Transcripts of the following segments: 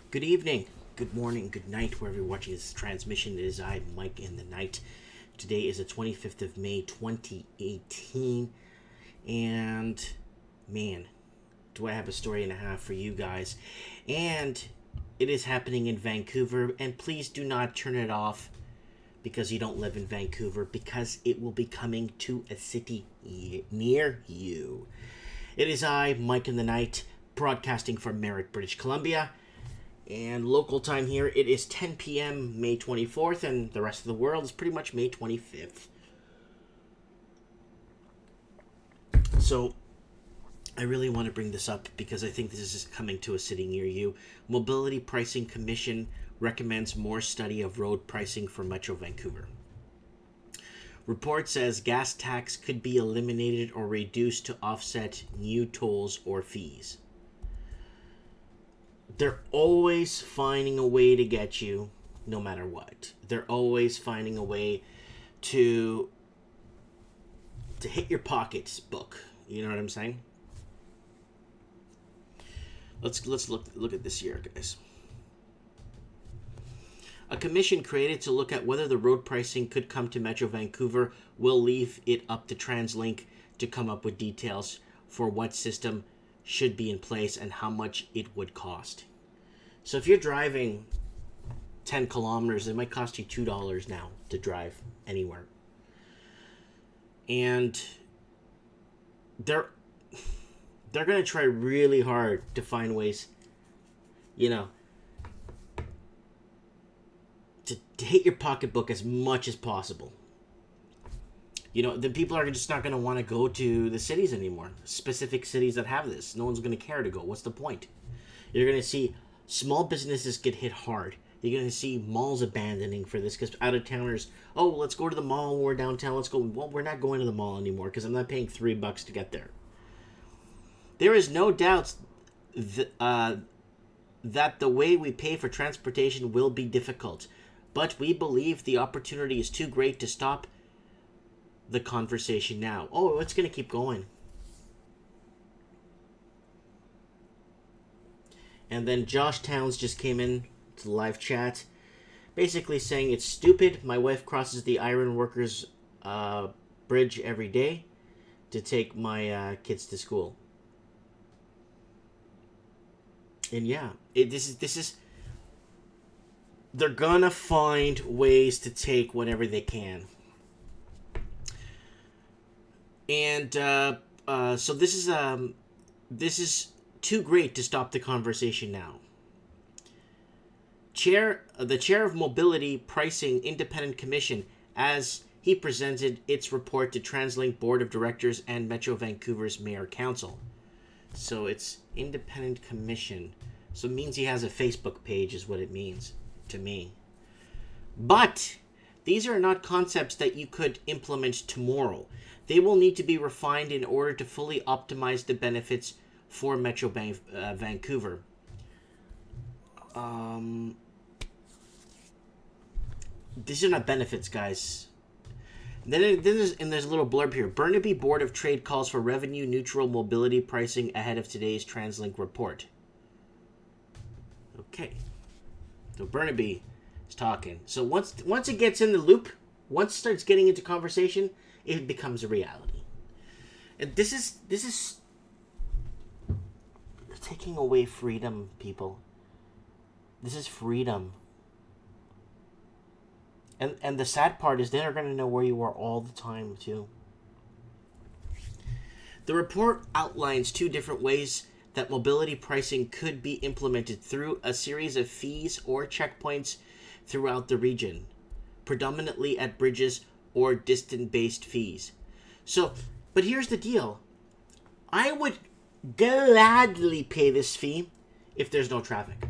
Good evening, good morning, good night, wherever you're watching this transmission. It is I, Mike, in the night. Today is the 25th of May, 2018. And, man, do I have a story and a half for you guys. And it is happening in Vancouver. And please do not turn it off because you don't live in Vancouver, because it will be coming to a city near you. It is I, Mike, in the night, broadcasting from Merritt, British Columbia. And local time here, it is 10 p.m. May 24th, and the rest of the world is pretty much May 25th. So, I really want to bring this up because I think this is coming to a city near you. Mobility Pricing Commission recommends more study of road pricing for Metro Vancouver. Report says gas tax could be eliminated or reduced to offset new tolls or fees. They're always finding a way to get you, no matter what. They're always finding a way to hit your pocketbook. You know what I'm saying? Let's look at this year, guys. A commission created to look at whether the road pricing could come to Metro Vancouver will leave it up to TransLink to come up with details for what system should be in place and how much it would cost. So if you're driving 10 kilometers, it might cost you $2 now to drive anywhere. And they're going to try really hard to find ways, you know, to hit your pocketbook as much as possible. You know, then people are just not going to want to go to the cities anymore. Specific cities that have this. No one's going to care to go. What's the point? You're going to see small businesses get hit hard. You're going to see malls abandoning for this because out-of-towners, oh, let's go to the mall when we're downtown. Let's go. Well, we're not going to the mall anymore because I'm not paying $3 to get there. There is no doubt that the way we pay for transportation will be difficult, but we believe the opportunity is too great to stop the conversation now. Oh, it's going to keep going. And then Josh Towns just came in to the live chat, basically saying it's stupid. My wife crosses the Iron Workers bridge every day to take my kids to school. And yeah, this is. They're gonna find ways to take whatever they can. And so this is too great to stop the conversation now. The chair of Mobility Pricing Independent Commission, as he presented its report to TransLink Board of Directors and Metro Vancouver's Mayor Council. So it's independent commission. So it means he has a Facebook page is what it means to me. But these are not concepts that you could implement tomorrow. They will need to be refined in order to fully optimize the benefits for Metro Vancouver. These are not benefits, guys. Then there's a little blurb here. Burnaby Board of Trade calls for revenue-neutral mobility pricing ahead of today's TransLink report. Okay. So Burnaby is talking. So once it gets in the loop, once it starts getting into conversation, it becomes a reality. And this is taking away freedom, people. This is freedom. And the sad part is they're going to know where you are all the time, too. The report outlines two different ways that mobility pricing could be implemented through a series of fees or checkpoints throughout the region, predominantly at bridges or distant-based fees. So, but here's the deal. I would gladly pay this fee if there's no traffic.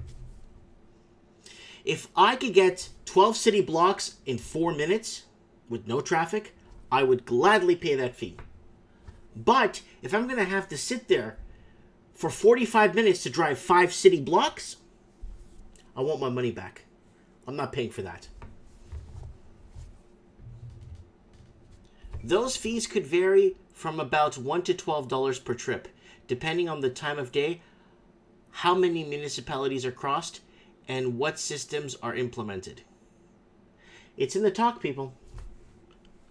If I could get 12 city blocks in 4 minutes with no traffic, I would gladly pay that fee. But if I'm going to have to sit there for 45 minutes to drive 5 city blocks, I want my money back. I'm not paying for that. Those fees could vary from about $1 to $12 per trip, depending on the time of day, how many municipalities are crossed, and what systems are implemented. It's in the talk, people.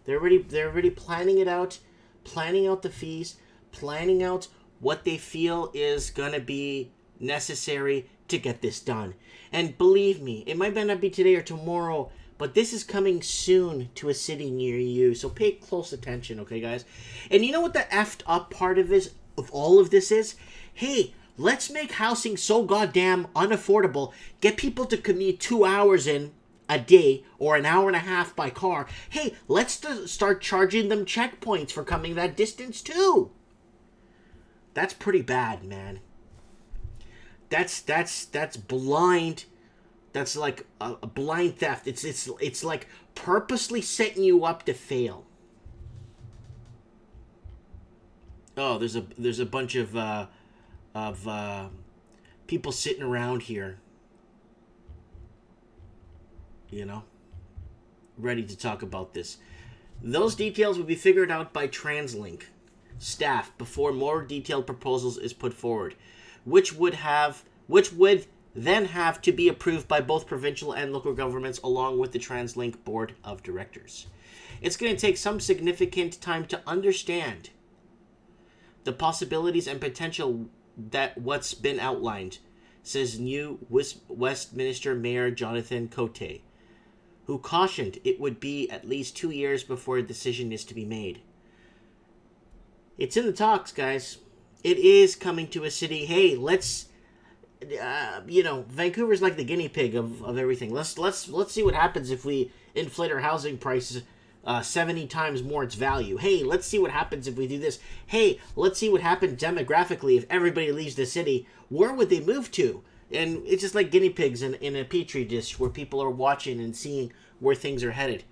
They're already planning it out, planning out the fees, planning out what they feel is going to be necessary to get this done. And believe me, it might not be today or tomorrow, but this is coming soon to a city near you. So pay close attention, okay, guys? And you know what the effed up part of all of this is? Hey, let's make housing so goddamn unaffordable. Get people to commute 2 hours in a day or an hour and a half by car. Hey, let's start charging them checkpoints for coming that distance too. That's pretty bad, man. That's blind. That's like a blind theft. It's like purposely setting you up to fail. Oh, there's a bunch of people sitting around here, you know, ready to talk about this. Those details will be figured out by TransLink staff before more detailed proposals is put forward, which would then have to be approved by both provincial and local governments along with the TransLink board of directors. It's going to take some significant time to understand the possibilities and potential that what's been outlined, says new Westminster Mayor Jonathan Cote, who cautioned it would be at least 2 years before a decision is to be made. It's in the talks, guys. It is coming to a city. Hey, let's, Vancouver's like the guinea pig of everything. Let's see what happens if we inflate our housing prices 70 times more its value. Hey, let's see what happens if we do this. Hey, let's see what happens demographically if everybody leaves the city. Where would they move to? And it's just like guinea pigs in a petri dish where people are watching and seeing where things are headed.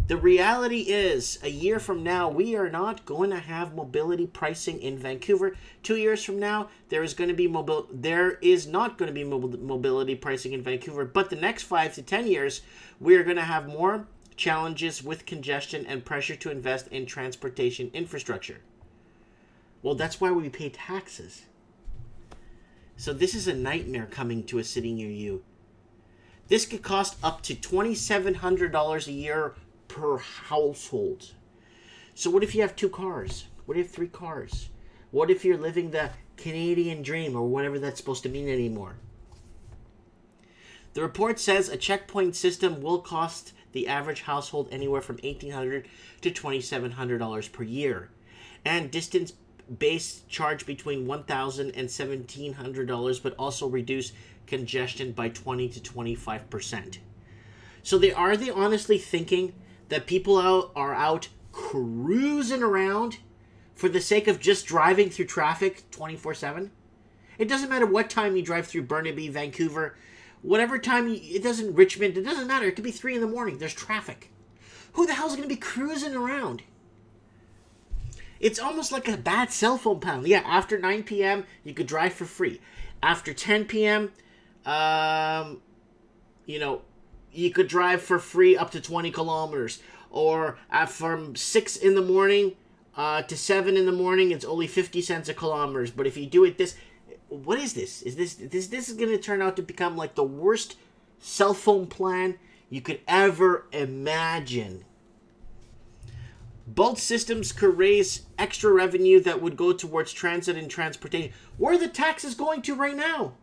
The reality is, a year from now, we are not going to have mobility pricing in Vancouver. 2 years from now, there is not going to be mobility pricing in Vancouver. But the next 5 to 10 years, we are going to have more challenges with congestion and pressure to invest in transportation infrastructure. Well, that's why we pay taxes. So this is a nightmare coming to a city near you. This could cost up to $2,700 a year per household. So what if you have 2 cars? What if you have 3 cars? What if you're living the Canadian dream or whatever that's supposed to mean anymore? The report says a checkpoint system will cost the average household anywhere from $1,800 to $2,700 per year, and distance-based charge between $1,000 and $1,700, but also reduce congestion by 20 to 25%. So are they honestly thinking that people are out cruising around for the sake of just driving through traffic 24/7? It doesn't matter what time you drive through Burnaby, Vancouver, whatever time Richmond, it doesn't matter. It could be 3 in the morning. There's traffic. Who the hell's going to be cruising around? It's almost like a bad cell phone plan. Yeah, after 9 p.m., you could drive for free. After 10 p.m., you could drive for free up to 20 kilometers. Or from 6 in the morning to 7 in the morning, it's only 50 cents a kilometer. But if you do it what is this? This is going to turn out to become like the worst cell phone plan you could ever imagine. Both systems could raise extra revenue that would go towards transit and transportation. Where are the taxes going to right now?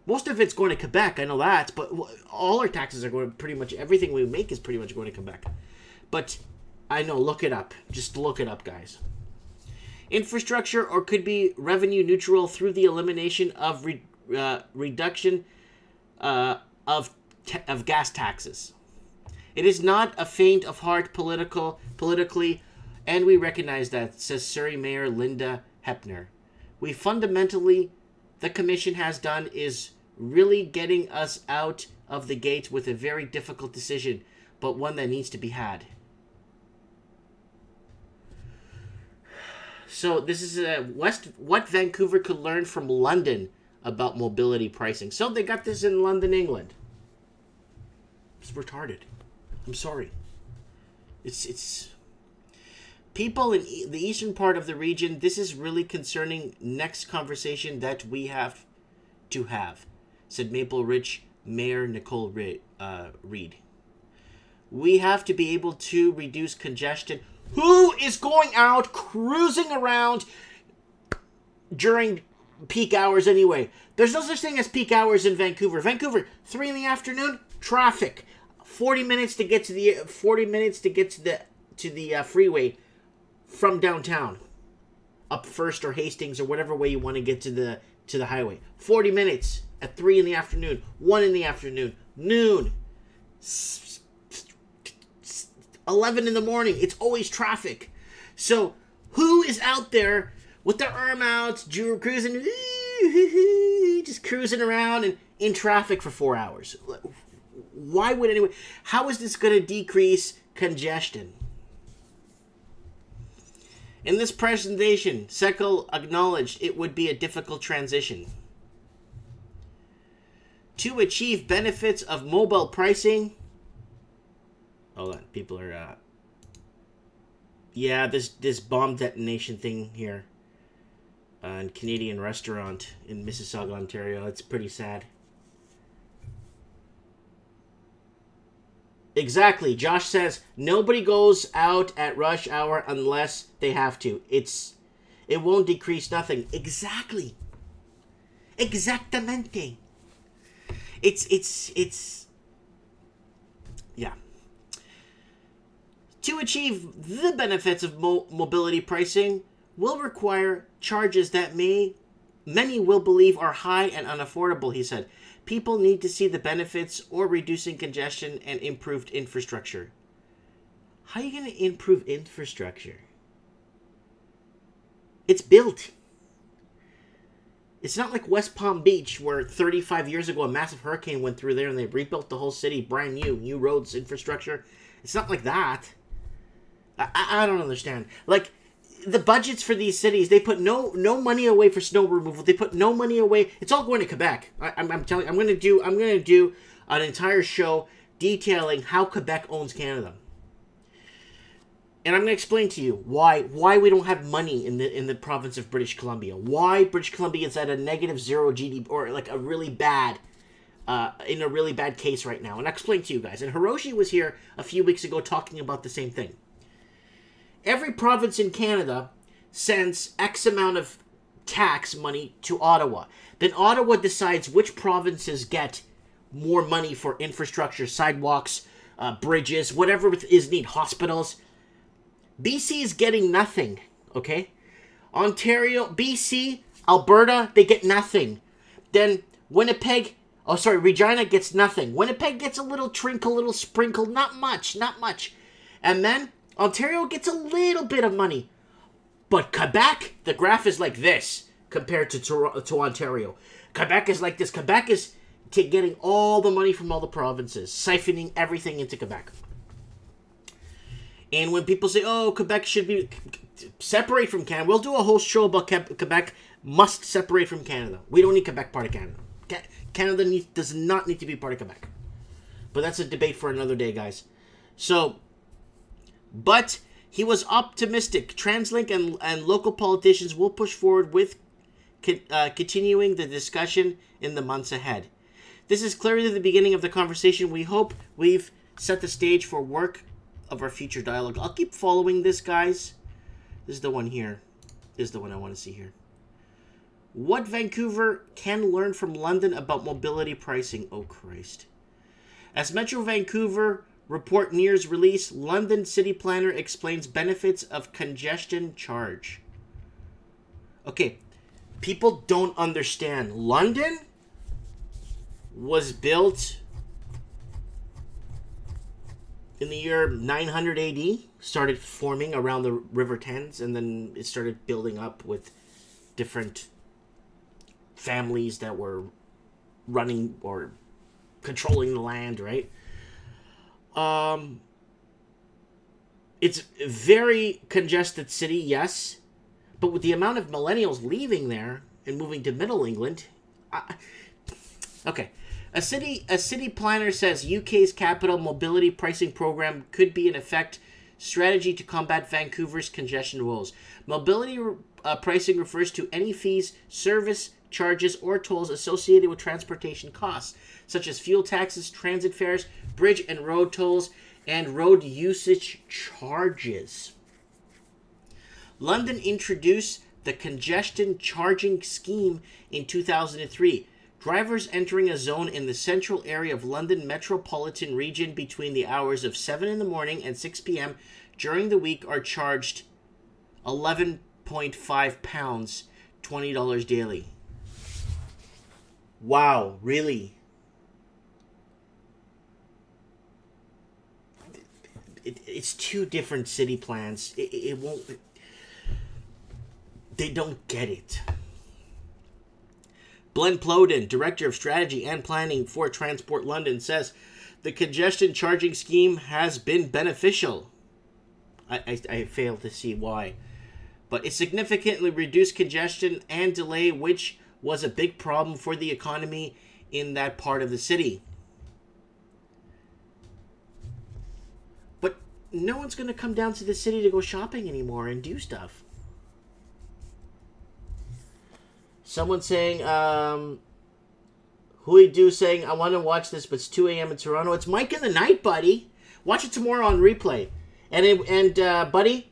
Most of it's going to Quebec, I know that, but all our taxes are going to pretty much, everything we make is pretty much going to Quebec. But I know, look it up. Just look it up, guys. Infrastructure or could be revenue neutral through the elimination of reduction of gas taxes. It is not a feint of heart politically, and we recognize that, says Surrey Mayor Linda Hepner. The Commission has done is really getting us out of the gate with a very difficult decision, but one that needs to be had. So this is what Vancouver could learn from London about mobility pricing. So they got this in London, England. It's retarded. I'm sorry. It's people in the eastern part of the region. This is really concerning next conversation that we have to have. said Maple Ridge Mayor Nicole Reed. We have to be able to reduce congestion. Who is going out cruising around during peak hours anyway? There's no such thing as peak hours in Vancouver. Vancouver, 3 in the afternoon, traffic. 40 minutes to get to the freeway from downtown, up First or Hastings or whatever way you want to get to the highway. 40 minutes at 3 in the afternoon, 1 in the afternoon, noon, 11 in the morning. It's always traffic. So who is out there with their arm out, cruising, just cruising around and in traffic for 4 hours? Why would anyone? How is this going to decrease congestion? In this presentation, Sekel acknowledged it would be a difficult transition. To achieve benefits of mobile pricing... Hold on, people are... Yeah, this bomb detonation thing here. In Canadian restaurant in Mississauga, Ontario. It's pretty sad. Exactly. Josh says, nobody goes out at rush hour unless they have to. It won't decrease nothing. Exactly. Exactamente. It's yeah. To achieve the benefits of mobility pricing will require charges that many will believe are high and unaffordable, he said. People need to see the benefits or reducing congestion and improved infrastructure. How are you going to improve infrastructure? It's built. It's not like West Palm Beach where 35 years ago a massive hurricane went through there and they rebuilt the whole city brand new roads, infrastructure. It's not like that. I don't understand. Like, the budgets for these cities, they put no money away for snow removal. They put no money away. It's all going to Quebec. I'm telling you, I'm going to do an entire show detailing how Quebec owns Canada. And I'm going to explain to you why we don't have money in the province of British Columbia. Why British Columbia is at a -0 GDP, or like a really bad in a really bad case right now. And I'll explain to you guys. And Hiroshi was here a few weeks ago talking about the same thing. Every province in Canada sends X amount of tax money to Ottawa. Then Ottawa decides which provinces get more money for infrastructure, sidewalks, bridges, whatever is needed, hospitals. BC is getting nothing, okay? Ontario, BC, Alberta, they get nothing. Then Winnipeg, Regina gets nothing. Winnipeg gets a little trinkle, a little sprinkle, not much. And then Ontario gets a little bit of money. But Quebec, the graph is like this compared to Ontario. Quebec is like this. Quebec is getting all the money from all the provinces, siphoning everything into Quebec. And when people say, oh, Quebec should be separate from Canada, we'll do a whole show about Quebec must separate from Canada. We don't need Quebec part of Canada. Canada does not need to be part of Quebec. But that's a debate for another day, guys. So... But he was optimistic. TransLink and local politicians will push forward with continuing the discussion in the months ahead. This is clearly the beginning of the conversation. We hope we've set the stage for work of our future dialogue. I'll keep following this, guys. This is the one here. This is the one I want to see here. What Vancouver can learn from London about mobility pricing. Oh, Christ. As Metro Vancouver... report nears release, London city planner explains benefits of congestion charge. Okay, people don't understand. London was built in the year 900 AD, started forming around the River Thames, and then it started building up with different families that were running or controlling the land, right? It's a very congested city, yes, but with the amount of millennials leaving there and moving to Middle England, okay. A city planner says UK's capital mobility pricing program could be an effective strategy to combat Vancouver's congestion woes. Mobility pricing refers to any fees, service charges or tolls associated with transportation costs, such as fuel taxes, transit fares, bridge and road tolls, and road usage charges. London introduced the congestion charging scheme in 2003. Drivers entering a zone in the central area of London metropolitan region between the hours of 7 in the morning and 6 p.m. during the week are charged £11.5, $20 daily. Wow, really? It's two different city plans. It won't... They don't get it. Glenn Plowden, Director of Strategy and Planning for Transport London, says the congestion charging scheme has been beneficial. I fail to see why. But it significantly reduced congestion and delay, which was a big problem for the economy in that part of the city. But no one's going to come down to the city to go shopping anymore and do stuff. Someone saying, Hui Do saying, I want to watch this, but it's 2 a.m. in Toronto. It's Mike in the Night, buddy. Watch it tomorrow on replay. Buddy,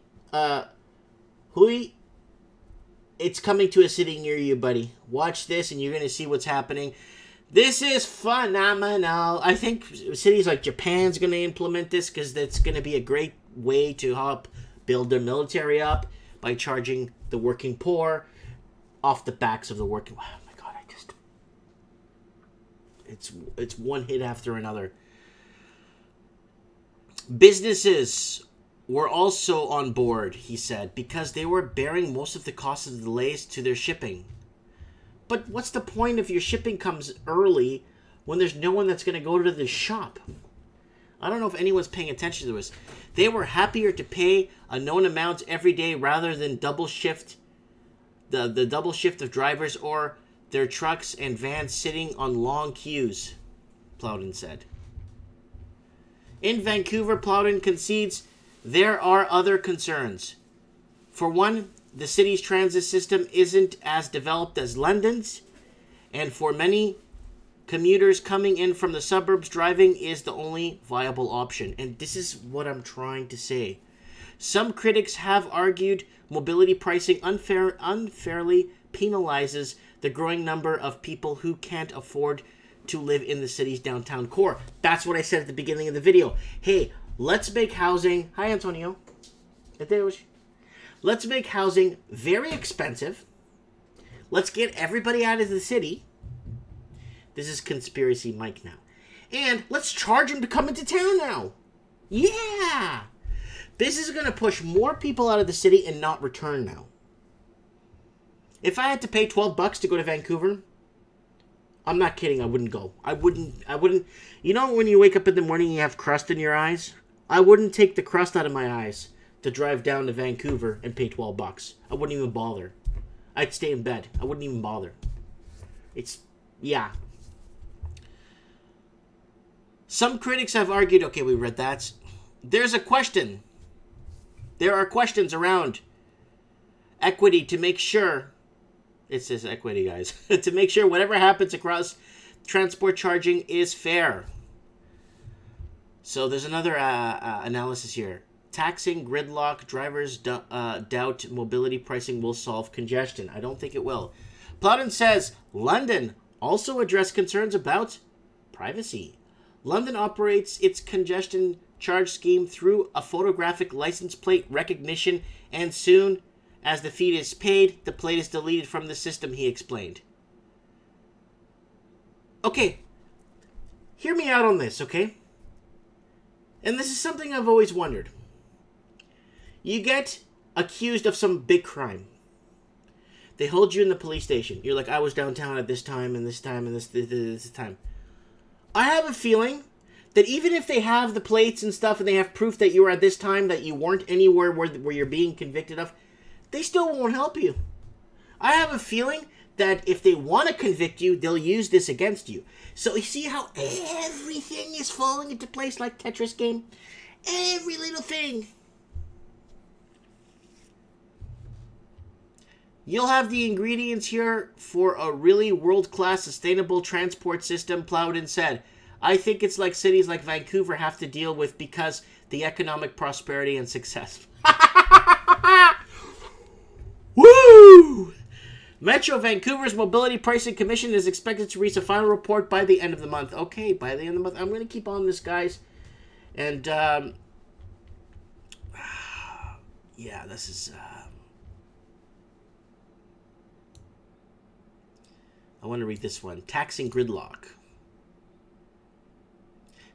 Hui, it's coming to a city near you, buddy. Watch this, and you're going to see what's happening. This is phenomenal. I think cities like Japan's going to implement this because that's going to be a great way to help build their military up by charging the working poor off the backs of the working... Oh my God, it's one hit after another. Businesses were also on board, he said, because they were bearing most of the cost of the delays to their shipping. But what's the point if your shipping comes early when there's no one that's going to go to the shop? I don't know if anyone's paying attention to this. They were happier to pay a known amount every day rather than double shift the double shift of drivers or their trucks and vans sitting on long queues, Plowden said. In Vancouver, Plowden concedes there are other concerns. For one, the city's transit system isn't as developed as London's, and for many commuters coming in from the suburbs, driving is the only viable option. And this is what I'm trying to say. Some critics have argued mobility pricing unfairly penalizes the growing number of people who can't afford to live in the city's downtown core. That's what I said at the beginning of the video. Hey, let's make housing... Hi, Antonio. Let's make housing very expensive. Let's get everybody out of the city. This is Conspiracy Mike now. And let's charge them to come into town now. Yeah! This is going to push more people out of the city and not return now. If I had to pay $12 to go to Vancouver, I'm not kidding, I wouldn't go. I wouldn't. You know when you wake up in the morning and you have crust in your eyes? I wouldn't take the crust out of my eyes to drive down to Vancouver and pay $12. I wouldn't even bother. I'd stay in bed. I wouldn't even bother. Yeah. Some critics have argued, okay, we read that. There's a question. There are questions around equity to make sure, it says equity, guys, to make sure whatever happens across transport charging is fair. So there's another analysis here. Taxing gridlock, drivers doubt mobility pricing will solve congestion. I don't think it will. Plowden says London also addressed concerns about privacy. London operates its congestion charge scheme through a photographic license plate recognition, and soon as the fee is paid, the plate is deleted from the system, he explained. Okay, hear me out on this, okay? And this is something I've always wondered. You get accused of some big crime. They hold you in the police station. You're like, I was downtown at this time and this time and this time. I have a feeling that even if they have the plates and stuff and they have proof that you were at this time, that you weren't anywhere where you're being convicted of, they still won't help you. I have a feeling that if they want to convict you, they'll use this against you. So you see how everything is falling into place like Tetris game? Every little thing. You'll have the ingredients here for a really world-class sustainable transport system, Plowden said. I think it's like cities like Vancouver have to deal with because the economic prosperity and success. Woo! Metro Vancouver's Mobility Pricing Commission is expected to release a final report by the end of the month. Okay, by the end of the month. I'm going to keep on this, guys. And, yeah, this is... I want to read this one. Taxing gridlock.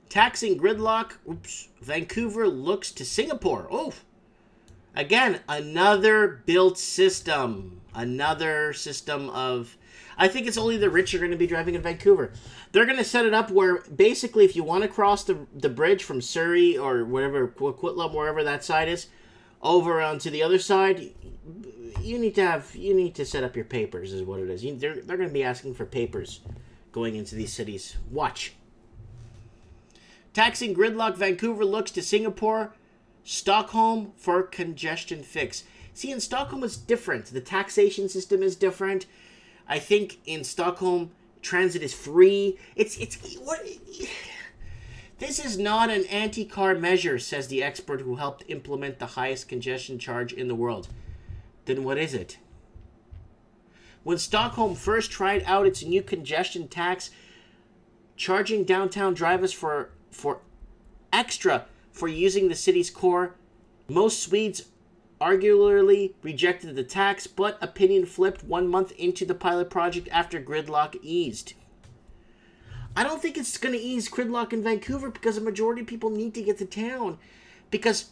Taxing gridlock. Oops. Vancouver looks to Singapore. Oh. Again, another built system. Another system of... I think it's only the rich are going to be driving in Vancouver. They're going to set it up where basically if you want to cross the bridge from Surrey or whatever, Coquitlam, wherever that side is, over onto the other side... You need to set up your papers, is what it is. They're going to be asking for papers going into these cities. Watch. Taxing gridlock. Vancouver looks to Singapore, Stockholm for congestion fix. See, in Stockholm it's different. The taxation system is different. I think in Stockholm transit is free. This is not an anti-car measure, says the expert who helped implement the highest congestion charge in the world. Then what is it? When Stockholm first tried out its new congestion tax, charging downtown drivers for extra for using the city's core, most Swedes arguably rejected the tax, but opinion flipped 1 month into the pilot project after gridlock eased. I don't think it's going to ease gridlock in Vancouver because a majority of people need to get to town. Because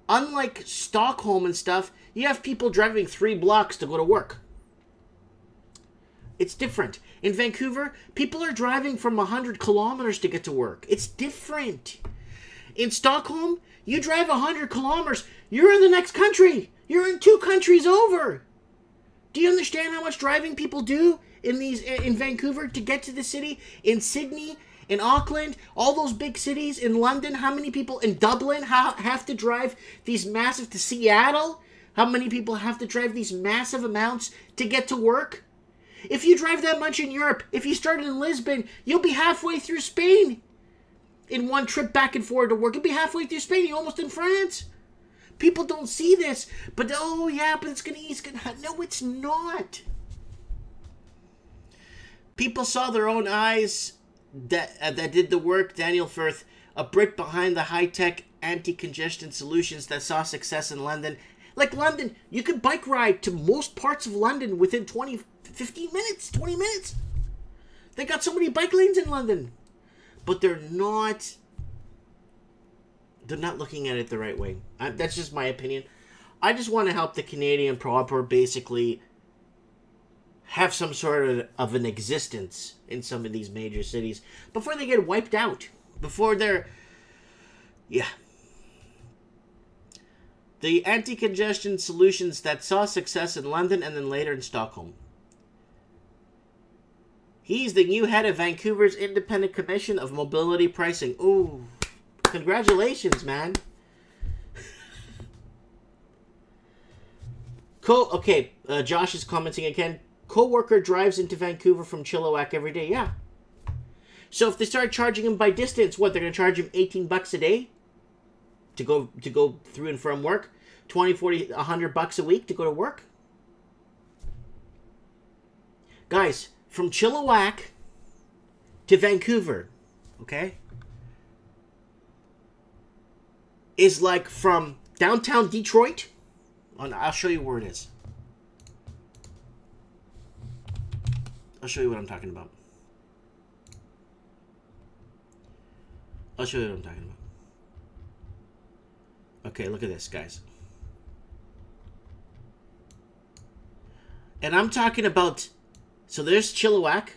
unlike Stockholm and stuff, you have people driving 3 blocks to go to work. It's different. In Vancouver, people are driving from 100 kilometers to get to work. It's different. In Stockholm, you drive 100 kilometers, you're in the next country. You're in 2 countries over. Do you understand how much driving people do in Vancouver to get to the city? In Sydney, in Auckland, all those big cities, in London, how many people in Dublin have to drive these massive, to Seattle? How many people have to drive these massive amounts to get to work? If you drive that much in Europe, if you started in Lisbon, you'll be halfway through Spain. In one trip back and forth to work, you'll be halfway through Spain, you're almost in France. People don't see this, but oh yeah, but it's going to ease. No, it's not. People saw their own eyes that did the work. Daniel Firth, a Brit behind the high-tech anti-congestion solutions that saw success in London. Like London, you could bike ride to most parts of London within 15 minutes, 20 minutes. They got so many bike lanes in London. But they're not looking at it the right way. That's just my opinion. I just want to help the Canadian proper basically have some sort of an existence in some of these major cities before they get wiped out. Before they're... Yeah. The anti-congestion solutions that saw success in London and then later in Stockholm. He's the new head of Vancouver's Independent Commission of Mobility Pricing. Ooh, congratulations, man. Okay, Josh is commenting again. Co-worker drives into Vancouver from Chilliwack every day. Yeah. So if they start charging him by distance, what, they're going to charge him $18 a day to go through and from work? 20, 40, $100 a week to go to work? Guys, from Chilliwack to Vancouver, okay, is like from downtown Detroit. I'll show you where it is. I'll show you what I'm talking about. I'll show you what I'm talking about. Okay, look at this, guys. And I'm talking about... So there's Chilliwack.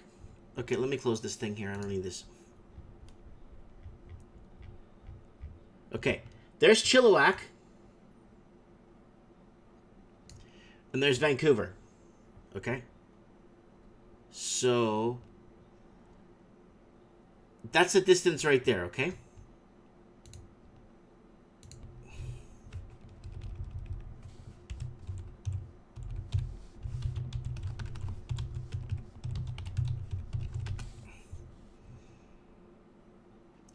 Okay, let me close this thing here. I don't need this. Okay, there's Chilliwack. And there's Vancouver. Okay? So... that's the distance right there, okay?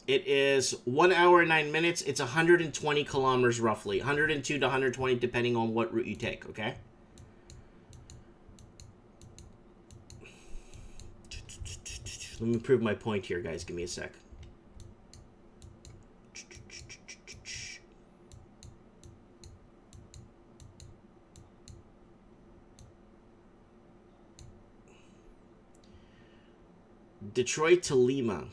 It is 1 hour and 9 minutes. It's 120 kilometers roughly. 102 to 120 depending on what route you take, okay? Let me prove my point here, guys. Give me a sec. Detroit to Lima.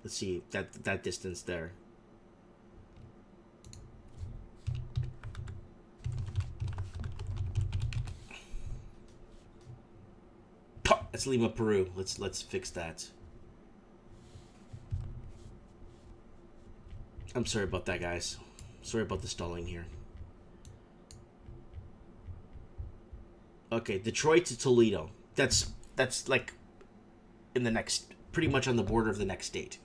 Let's see that distance there. That's Lima, Peru. Let's fix that. I'm sorry about that, guys. Sorry about the stalling here. Okay, Detroit to Toledo. That's like in the next, pretty much on the border of the next state.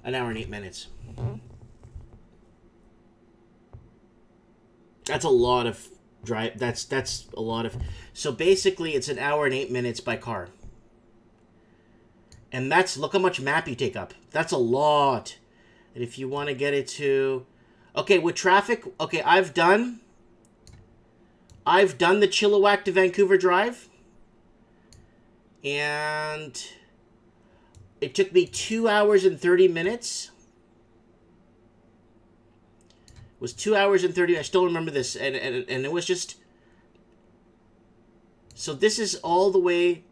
An hour and 8 minutes. That's a lot of drive. That's a lot of. So basically, it's an hour and 8 minutes by car. And that's, look how much map you take up. That's a lot. And if you want to get it to, okay, with traffic, okay, I've done the Chilliwack to Vancouver drive. And it took me 2 hours and 30 minutes. It was 2 hours and 30. I still remember this, and it was just. So this is all the way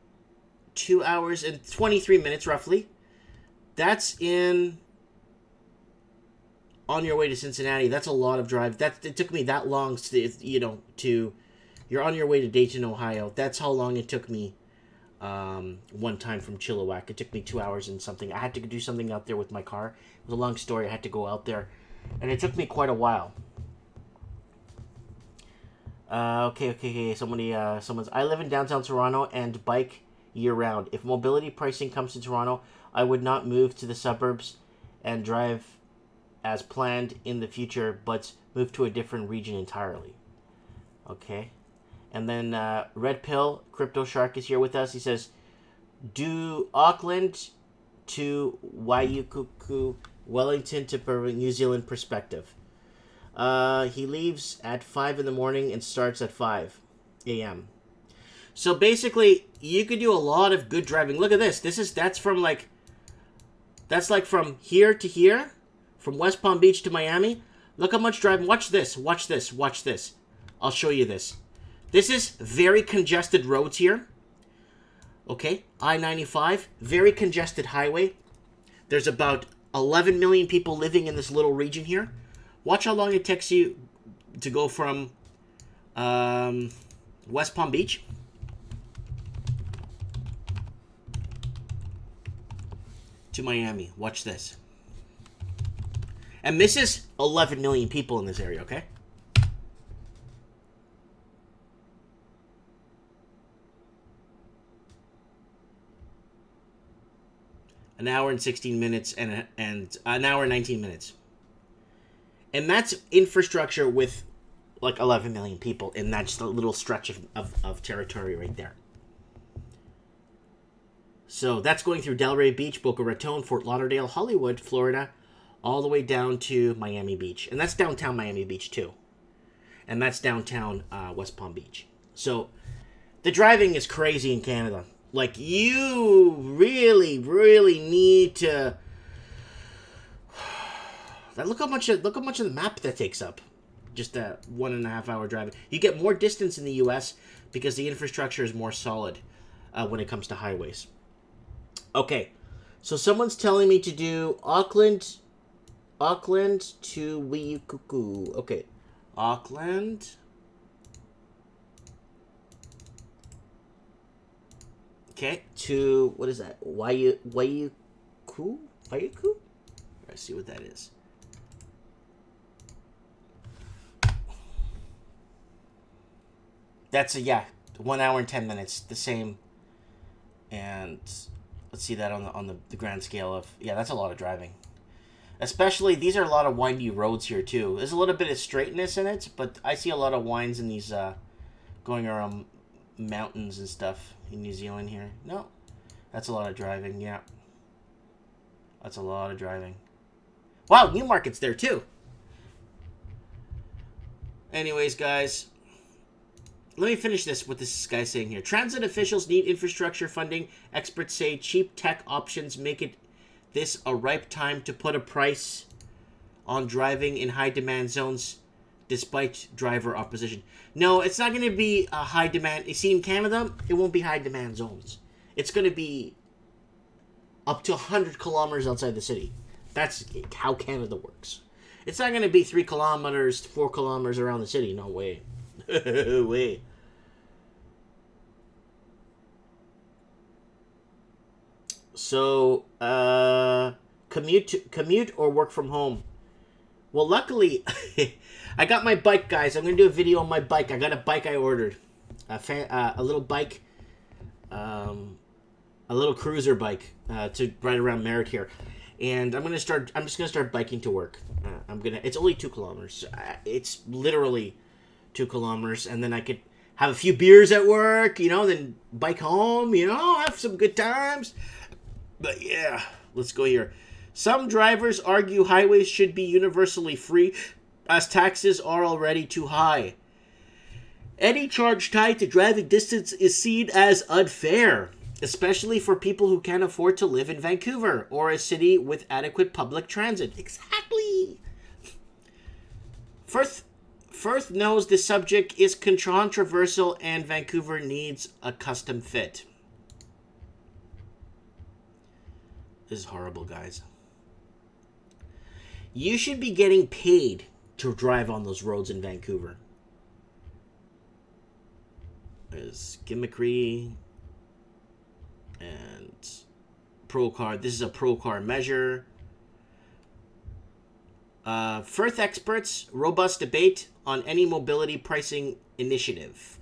2 hours and 23 minutes roughly. That's in. On your way to Cincinnati. That's a lot of drive. It took me that long to, to. You're on your way to Dayton, Ohio. That's how long it took me. One time from Chilliwack. It took me 2 hours and something. I had to do something out there with my car. It was a long story. I had to go out there. And it took me quite a while. Okay. Someone's. I live in downtown Toronto and bike year-round. If mobility pricing comes to Toronto, I would not move to the suburbs and drive as planned in the future, but move to a different region entirely. Okay. And then Red Pill, Crypto Shark is here with us. He says, do Auckland to Waiukuku, Wellington to New Zealand perspective. He leaves at 5 in the morning and starts at 5 a.m. So basically, you could do a lot of good driving. Look at this. That's like from here to here, from West Palm Beach to Miami. Look how much driving. Watch this. Watch this. Watch this. I'll show you this. This is very congested roads here. Okay, I-95, very congested highway. There's about 11 million people living in this little region here. Watch how long it takes you to go from West Palm Beach to Miami. Watch this. And this is 11 million people in this area, okay? An hour and 16 minutes and an hour and 19 minutes. And that's infrastructure with like 11 million people in that just a little stretch of territory right there. So that's going through Delray Beach, Boca Raton, Fort Lauderdale, Hollywood, Florida, all the way down to Miami Beach. And that's downtown Miami Beach too. And that's downtown West Palm Beach. So the driving is crazy in Canada. Like, you really, really need to. Look how much of the map that takes up. Just that 1.5 hour driving. You get more distance in the U.S. because the infrastructure is more solid when it comes to highways. Okay, so someone's telling me to do Auckland to Waiukuku. Okay, Auckland. Okay, to, what is that? Waiuku? Let's see what that is. That's 1 hour and 10 minutes, the same. And let's see that on the grand scale of, that's a lot of driving. Especially, these are a lot of windy roads here too. There's a little bit of straightness in it, but I see a lot of winds in these going around mountains and stuff in New Zealand here. No, that's a lot of driving. Yeah, that's a lot of driving. Wow, Newmarket's there too. Anyways, guys, let me finish this with this guy saying here. Transit officials need infrastructure funding. Experts say cheap tech options make it this a ripe time to put a price on driving in high demand zones despite driver opposition. No, it's not going to be a high demand. You see, in Canada, it won't be high demand zones. It's going to be up to 100 kilometers outside the city. That's how Canada works. It's not going to be 3 kilometers, 4 kilometers around the city. No way. Way. So, commute or work from home? Well, luckily, I got my bike, guys. I'm going to do a video on my bike. I got a bike I ordered. A little bike. A little cruiser bike to ride around Merritt here. And I'm just going to start biking to work. It's only 2 kilometers. It's literally 2 kilometers. And then I could have a few beers at work, you know, then bike home, you know, have some good times. But yeah, let's go here. Some drivers argue highways should be universally free as taxes are already too high. Any charge tied to driving distance is seen as unfair, especially for people who can't afford to live in Vancouver or a city with adequate public transit. Exactly. Firth knows the subject is controversial and Vancouver needs a custom fit. This is horrible, guys. You should be getting paid to drive on those roads in Vancouver. There's gimmickry and pro car. This is a pro car measure. Firth experts, robust debate on any mobility pricing initiative.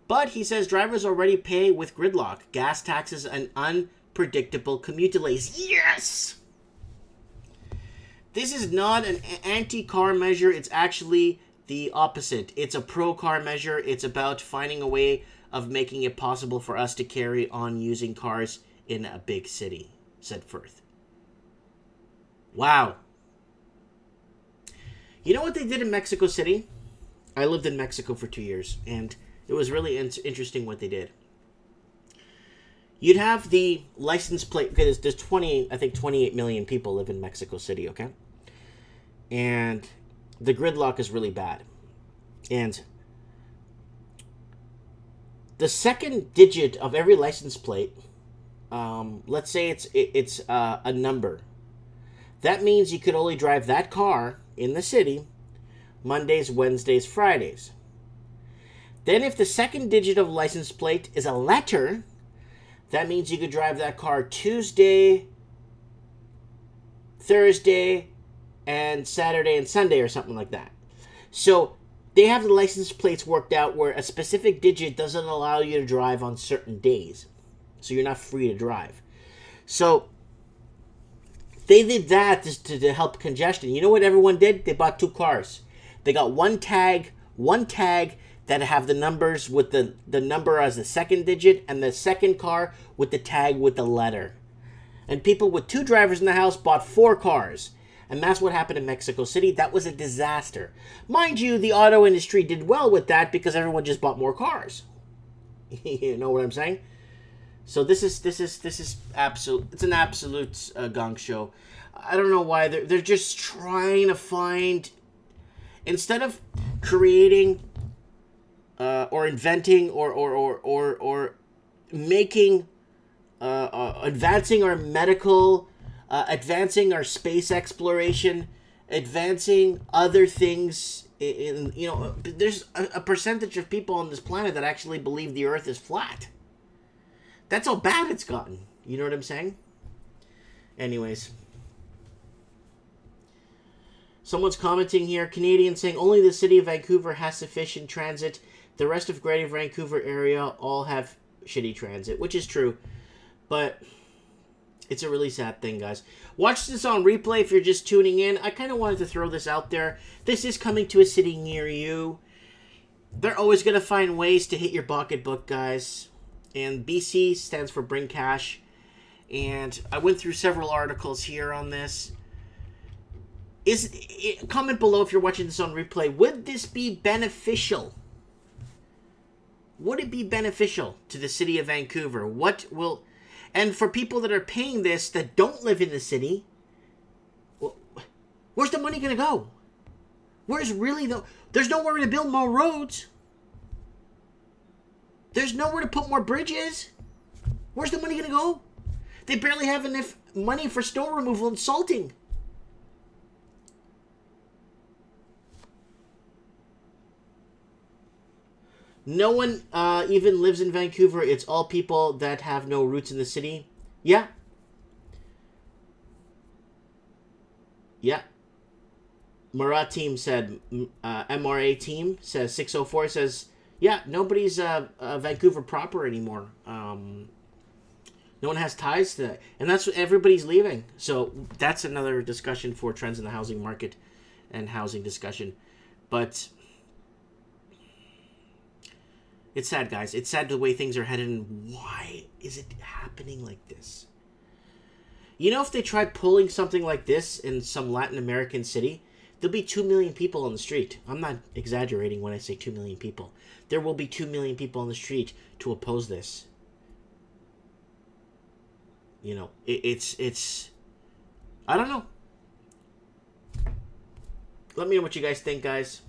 But he says drivers already pay with gridlock, gas taxes, and unpredictable commute delays. Yes! This is not an anti-car measure. It's actually the opposite. It's a pro-car measure. It's about finding a way of making it possible for us to carry on using cars in a big city, said Firth. Wow. You know what they did in Mexico City? I lived in Mexico for 2 years, and it was really interesting what they did. You'd have the license plate, because there's 28 million people live in Mexico City, okay? And the gridlock is really bad. And the second digit of every license plate, let's say it's a number. That means you could only drive that car in the city Mondays, Wednesdays, Fridays. Then if the second digit of license plate is a letter, that means you could drive that car Tuesday, Thursday, and Saturday and Sunday or something like that. So they have the license plates worked out where a specific digit doesn't allow you to drive on certain days. So you're not free to drive. So they did that to help congestion. You know what everyone did? They bought 2 cars. They got one tag that have the numbers with the number as the second digit, and the second car with the tag with the letter. And people with 2 drivers in the house bought 4 cars. And that's what happened in Mexico City. That was a disaster. Mind you, the auto industry did well with that because everyone just bought more cars. You know what I'm saying? So this is absolute. It's an absolute gong show. I don't know why they're just trying to find, instead of creating or inventing or making advancing our medical, advancing our space exploration, advancing other things. There's a percentage of people on this planet that actually believe the Earth is flat. That's how bad it's gotten. You know what I'm saying? Anyways. Someone's commenting here. Canadians saying only the city of Vancouver has sufficient transit. The rest of Greater Vancouver area all have shitty transit, which is true. But it's a really sad thing, guys. Watch this on replay if you're just tuning in. I kind of wanted to throw this out there. This is coming to a city near you. They're always going to find ways to hit your pocketbook, guys. And BC stands for Bring Cash. And I went through several articles here on this. Comment below if you're watching this on replay. Would this be beneficial? Would it be beneficial to the city of Vancouver? And for people that are paying this that don't live in the city, where's the money going to go? There's nowhere to build more roads. There's nowhere to put more bridges. Where's the money going to go? They barely have enough money for snow removal and salting. No one even lives in Vancouver. It's all people that have no roots in the city. Yeah. Yeah. Merritt team said, MRA team says, 604 says, yeah, nobody's Vancouver proper anymore. No one has ties to that. And that's what everybody's leaving. So that's another discussion for trends in the housing market and housing discussion. But it's sad, guys. It's sad the way things are headed. And why is it happening like this? You know, if they tried pulling something like this in some Latin American city, there'll be 2 million people on the street. I'm not exaggerating when I say 2 million people. There will be 2 million people on the street to oppose this. You know, it's I don't know. Let me know what you guys think, guys.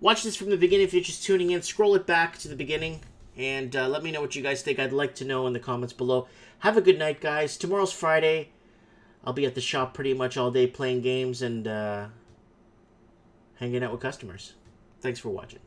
Watch this from the beginning if you're just tuning in. Scroll it back to the beginning. And let me know what you guys think. I'd like to know in the comments below. Have a good night, guys. Tomorrow's Friday. I'll be at the shop pretty much all day playing games and hanging out with customers. Thanks for watching.